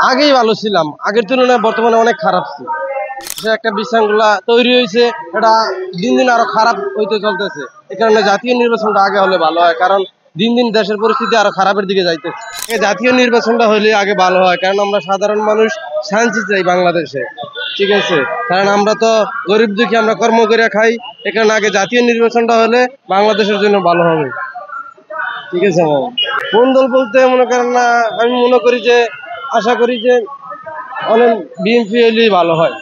আগেই ভালো ছিলাম, আগের তুলনায় বর্তমানে অনেক খারাপ ছিল। সে একটা বিশৃঙ্খলা তৈরি হয়েছে, এটা দিন দিন আরো খারাপ হইতে চলতেছে। এই কারণে জাতীয় নির্বাচনটা আগে হলে ভালো হয়, কারণ দিন দিন দেশের পরিস্থিতি আরো খারাপের দিকে যাইতেছে। জাতীয় নির্বাচনটা হলে আগে ভালো হয়, কারণ আমরা সাধারণ মানুষ শান্তি চাই বাংলাদেশে, ঠিক আছে। কারণ আমরা তো গরিব দুঃখী, আমরা কর্ম করে খাই। এখানে আগে জাতীয় নির্বাচনটা হলে বাংলাদেশের জন্য ভালো হবে, ঠিক আছে। কোন দল বলতে মনে করেন না, আমি মনে করি যে আশা করি যে অনেক বিএনপি হলেই ভালো হয়।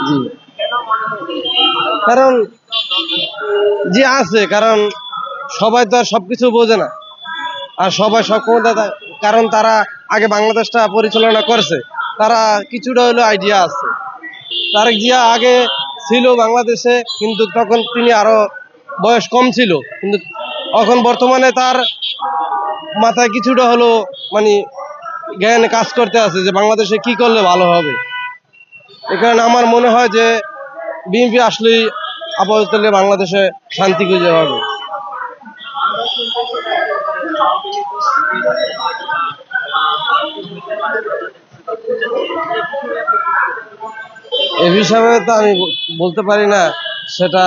জি, কারণ যে আছে, কারণ সবাই তো আর সবকিছু বোঝে না, আর সবাই সব ক্ষমতা, কারণ তারা আগে বাংলাদেশটা পরিচালনা করছে, তারা কিছুটা হলো আইডিয়া আছে। তারেক জিয়া আগে ছিল বাংলাদেশে, কিন্তু তখন তিনি আরো বয়স কম ছিল, কিন্তু এখন বর্তমানে তার মাথায় কিছুটা হলো মানে জ্ঞান কাজ করতে আছে যে বাংলাদেশে কি করলে ভালো হবে। এ কারণে আমার মনে হয় যে বিএনপি আসলেই আপাতত বাংলাদেশে শান্তি খুঁজে হবে। এ বিষয়ে তো আমি বলতে পারি না, সেটা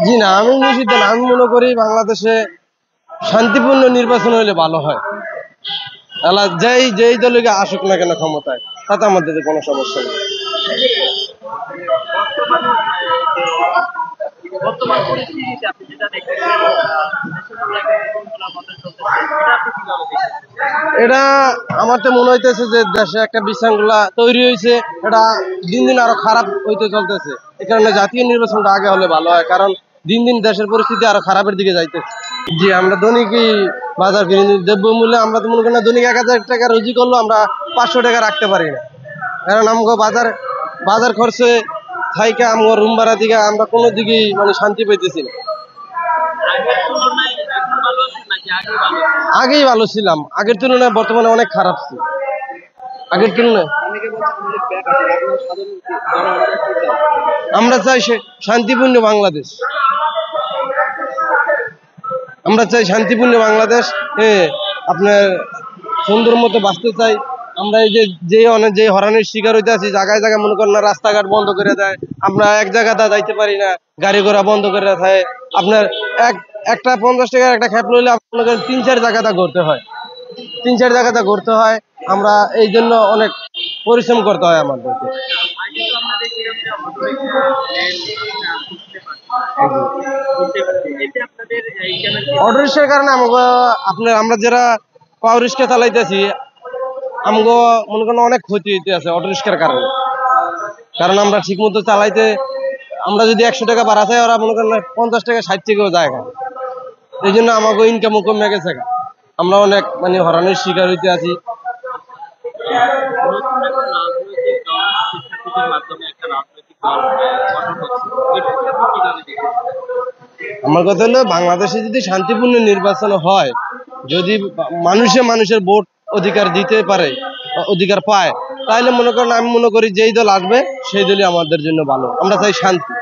জি না, আমি নিষিদ্ধ না। আমি মনে করি বাংলাদেশে শান্তিপূর্ণ নির্বাচন হলে ভালো হয়। যেই দলকে আসুক না কেন ক্ষমতায়, তাতে আমাদের কোনো সমস্যা নেই। এটা আমার তো মনে হইতেছে যে দেশে একটা বিশৃঙ্খলা তৈরি হয়েছে, এটা দিন দিন আরো খারাপ হইতে চলতেছে। এই কারণে জাতীয় নির্বাচনটা আগে হলে ভালো হয়, কারণ দিন দিন দেশের পরিস্থিতি আরো খারাপের দিকে যাইতেছে। জি, আমরা দৈনিকই বাজার কিনি, দ্রব্যমূল্যে আমরা তো মনে করি না দৈনিক 1000 টাকা রুজি করলেও আমরা 500 টাকা রাখতে পারি না, কারণ আমাকে বাজার খরচে থাইকা আমার রুম ভাড়া দিকে আমরা কোনো দিকেই মানে শান্তি পাইতেছি না। আগেই ভালো ছিলাম, আগের তুলনায় বর্তমানে অনেক খারাপ ছিল। আগের তুলনায় আমরা চাই শান্তিপূর্ণ বাংলাদেশ। আমরা চাই শান্তিপূর্ণ বাংলাদেশ, আপনার সুন্দর মতো বাঁচতে চাই। আমরা এই যে হরানির শিকার হইতে আছি, জায়গায় জায়গায় মনে করেন না রাস্তাঘাট বন্ধ করে দেয়, আমরা এক জায়গাতে যাইতে পারি না, গাড়ি ঘোড়া বন্ধ করে দেয়। আপনার একটা 50 টাকার একটা খ্যাপ লইলে মনে করেন 3-4 জায়গাটা ঘুরতে হয়, 3-4 জায়গাটা ঘুরতে হয়। আমরা এই জন্য অনেক পরিশ্রম করতে হয় আমাদেরকে। অটো রিক্সার কারণে আমরা যারা পাওয়ার রিক্সা চালাইতেছি, আমগো মনে করেন অনেক ক্ষতি হইতে আছে অটো রিক্সার কারণে। কারণ আমরা ঠিক মতো চালাইতে, আমরা যদি 100 টাকা ভাড়া চাই, ওরা মনে করেন 50 টাকা 60 টাকাও যায়। এই জন্য আমাকে ইনকামও কমে গেছে, আমরা অনেক মানে হরানির শিকার হইতে আছি। আমার কথা হলো, বাংলাদেশে যদি শান্তিপূর্ণ নির্বাচন হয়, যদি মানুষের ভোট অধিকার দিতে পারে, অধিকার পায়, তাহলে মনে করেন আমি মনে করি যেই দল আসবে সেই দলই আমাদের জন্য ভালো। আমরা চাই শান্তি।